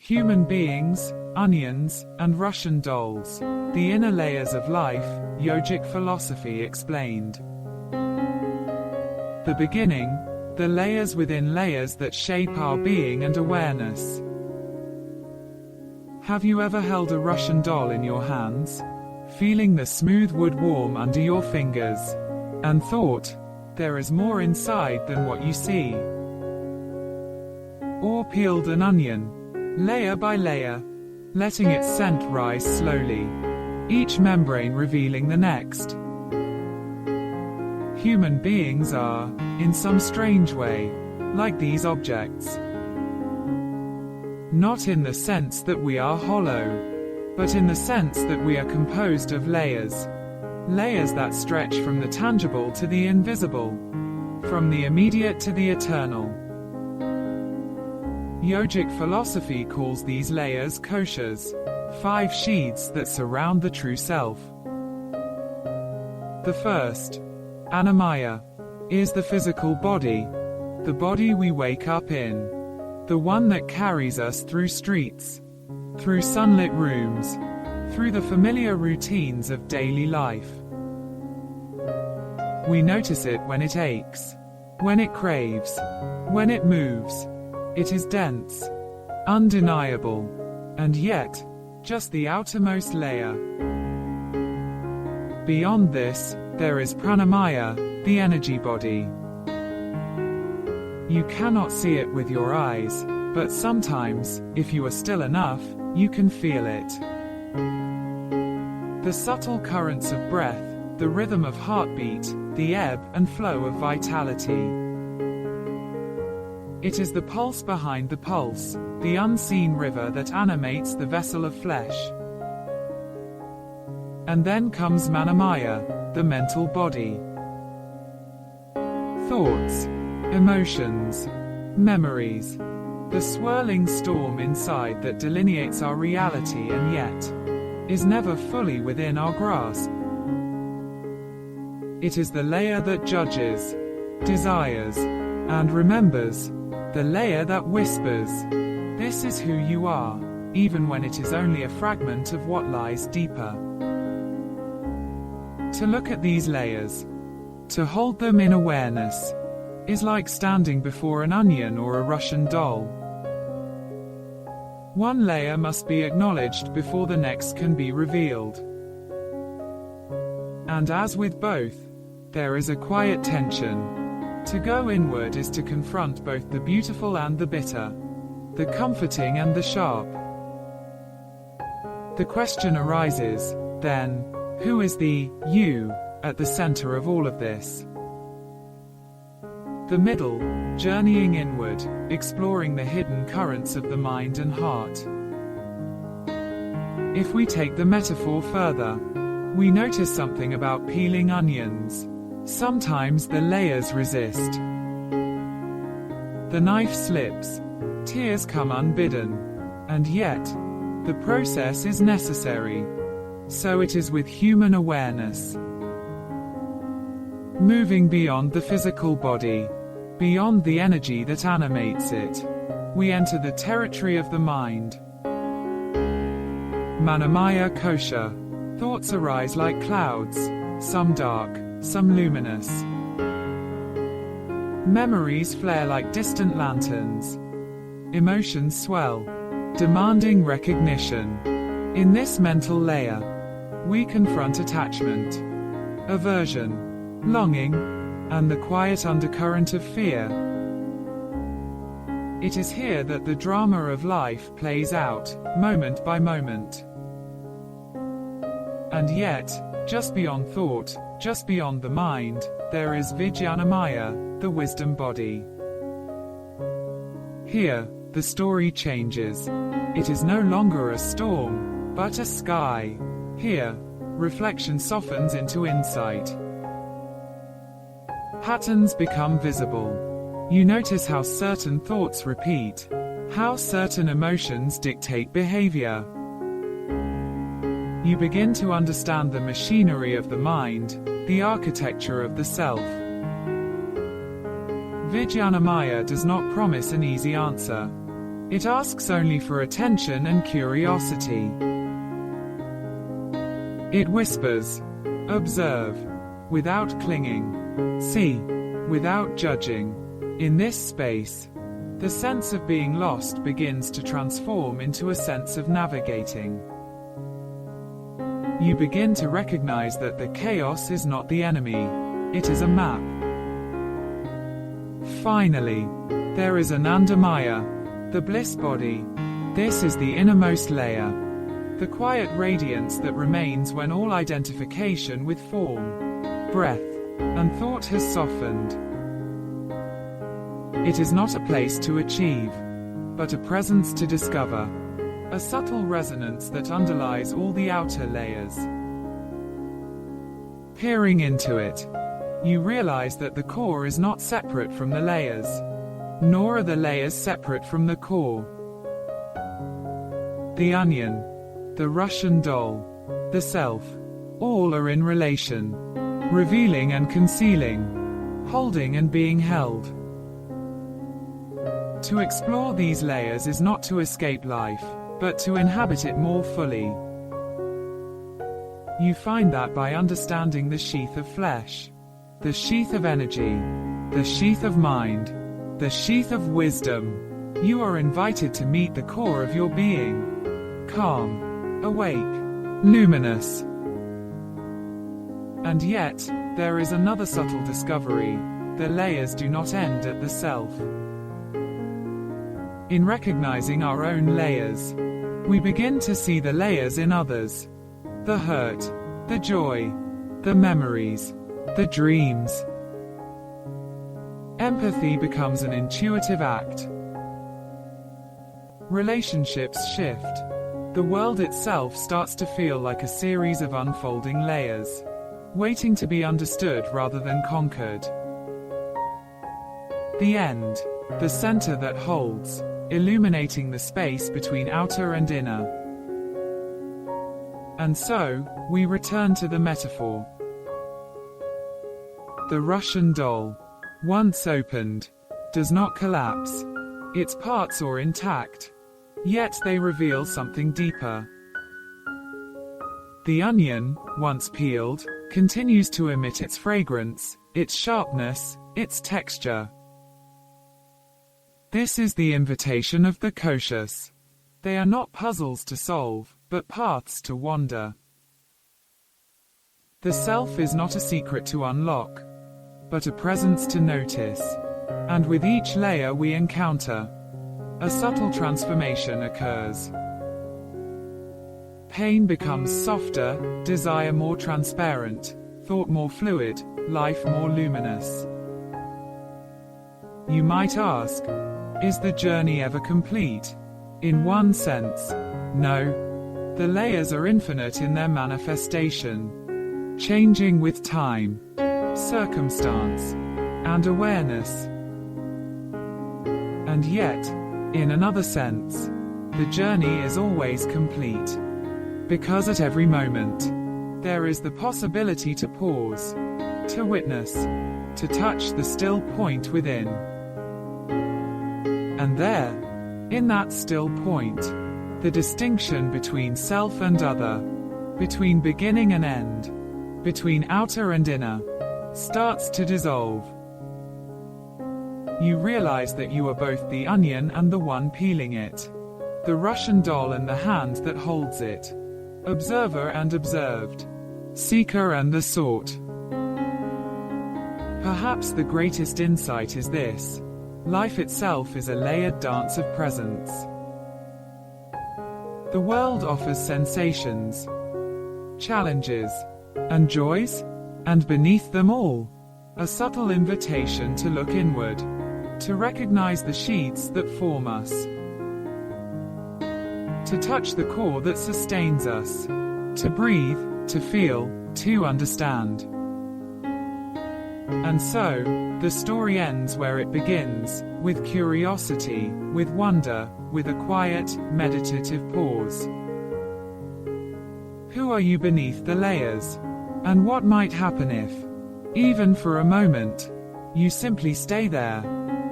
Human beings, onions, and Russian dolls. The inner layers of life, Yogic philosophy explained. The beginning, the layers within layers that shape our being and awareness. Have you ever held a Russian doll in your hands, feeling the smooth wood warm under your fingers, and thought, there is more inside than what you see? Or peeled an onion, layer by layer, letting its scent rise slowly, each membrane revealing the next. Human beings are, in some strange way, like these objects. Not in the sense that we are hollow, but in the sense that we are composed of layers. Layers that stretch from the tangible to the invisible, from the immediate to the eternal. Yogic philosophy calls these layers koshas, 5 sheaths that surround the true self. The first, Annamaya, is the physical body, the body we wake up in, the one that carries us through streets, through sunlit rooms, through the familiar routines of daily life. We notice it when it aches, when it craves, when it moves. It is dense, undeniable, and yet, just the outermost layer. Beyond this, there is Pranamaya, the energy body. You cannot see it with your eyes, but sometimes, if you are still enough, you can feel it. The subtle currents of breath, the rhythm of heartbeat, the ebb and flow of vitality. It is the pulse behind the pulse, the unseen river that animates the vessel of flesh. And then comes Manomaya, the mental body. Thoughts, emotions, memories, the swirling storm inside that delineates our reality and yet is never fully within our grasp. It is the layer that judges, desires, and remembers, the layer that whispers, this is who you are, even when it is only a fragment of what lies deeper. To look at these layers, to hold them in awareness, is like standing before an onion or a Russian doll. One layer must be acknowledged before the next can be revealed. And as with both, there is a quiet tension. To go inward is to confront both the beautiful and the bitter, the comforting and the sharp. The question arises, then, who is the you at the center of all of this? The middle, journeying inward, exploring the hidden currents of the mind and heart. If we take the metaphor further, we notice something about peeling onions. Sometimes the layers resist. The knife slips, tears come unbidden, and yet, the process is necessary. So it is with human awareness. Moving beyond the physical body, beyond the energy that animates it, we enter the territory of the mind. Manomaya kosha. Thoughts arise like clouds, some dark, some luminous. Memories flare like distant lanterns. Emotions swell, demanding recognition. In this mental layer, we confront attachment, aversion, longing, and the quiet undercurrent of fear. It is here that the drama of life plays out, moment by moment. And yet, just beyond thought, just beyond the mind, there is Vigyanamaya, the wisdom body. Here, the story changes. It is no longer a storm, but a sky. Here, reflection softens into insight. Patterns become visible. You notice how certain thoughts repeat, how certain emotions dictate behavior. You begin to understand the machinery of the mind, the architecture of the self. Vigyanamaya does not promise an easy answer. It asks only for attention and curiosity. It whispers, observe, without clinging, see, without judging. In this space, the sense of being lost begins to transform into a sense of navigating. You begin to recognize that the chaos is not the enemy, it is a map. Finally, there is Anandamaya, the bliss body. This is the innermost layer, the quiet radiance that remains when all identification with form, breath, and thought has softened. It is not a place to achieve, but a presence to discover, a subtle resonance that underlies all the outer layers. Peering into it, you realize that the core is not separate from the layers, nor are the layers separate from the core. The onion, the Russian doll, the self, all are in relation, revealing and concealing, holding and being held. To explore these layers is not to escape life, but to inhabit it more fully. You find that by understanding the sheath of flesh, the sheath of energy, the sheath of mind, the sheath of wisdom, you are invited to meet the core of your being, calm, awake, luminous. And yet, there is another subtle discovery: the layers do not end at the self. In recognizing our own layers, we begin to see the layers in others. The hurt, the joy, the memories, the dreams. Empathy becomes an intuitive act. Relationships shift. The world itself starts to feel like a series of unfolding layers, waiting to be understood rather than conquered. The end, the center that holds, illuminating the space between outer and inner. And so, we return to the metaphor. The Russian doll, once opened, does not collapse. Its parts are intact, yet they reveal something deeper. The onion, once peeled, continues to emit its fragrance, its sharpness, its texture. This is the invitation of the koshas. They are not puzzles to solve, but paths to wander. The self is not a secret to unlock, but a presence to notice. And with each layer we encounter, a subtle transformation occurs. Pain becomes softer, desire more transparent, thought more fluid, life more luminous. You might ask, is the journey ever complete? In one sense, no. The layers are infinite in their manifestation, changing with time, circumstance, and awareness. And yet, in another sense, the journey is always complete. Because at every moment, there is the possibility to pause, to witness, to touch the still point within. And there, in that still point, the distinction between self and other, between beginning and end, between outer and inner, starts to dissolve. You realize that you are both the onion and the one peeling it, the Russian doll and the hand that holds it, observer and observed, seeker and the sought. Perhaps the greatest insight is this: life itself is a layered dance of presence. The world offers sensations, challenges, and joys, and beneath them all, a subtle invitation to look inward, to recognize the sheaths that form us, to touch the core that sustains us, to breathe, to feel, to understand. And so, the story ends where it begins, with curiosity, with wonder, with a quiet, meditative pause. Who are you beneath the layers? And what might happen if, even for a moment, you simply stay there,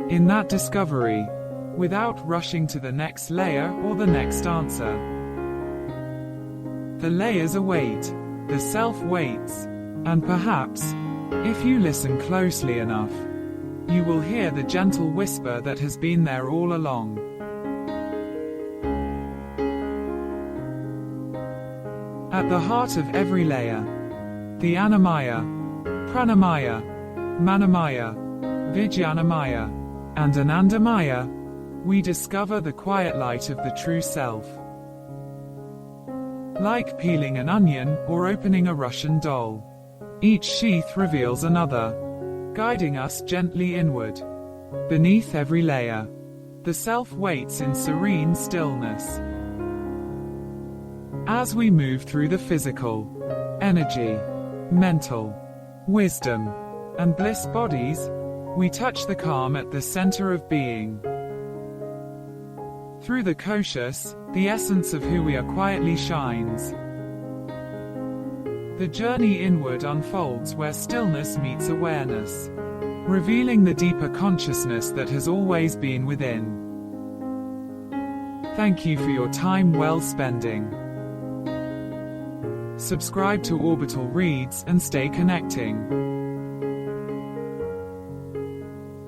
in that discovery, without rushing to the next layer or the next answer. The layers await, the self waits, and perhaps, if you listen closely enough, you will hear the gentle whisper that has been there all along. At the heart of every layer, the Annamaya, Pranamaya, Manomaya, Vigyanamaya, and Anandamaya, we discover the quiet light of the true self. Like peeling an onion or opening a Russian doll, each sheath reveals another, guiding us gently inward. Beneath every layer, the self waits in serene stillness. As we move through the physical, energy, mental, wisdom, and bliss bodies, we touch the calm at the center of being. Through the koshas, the essence of who we are quietly shines. The journey inward unfolds where stillness meets awareness, revealing the deeper consciousness that has always been within. Thank you for your time well spending. Subscribe to Orbital Reads and stay connecting.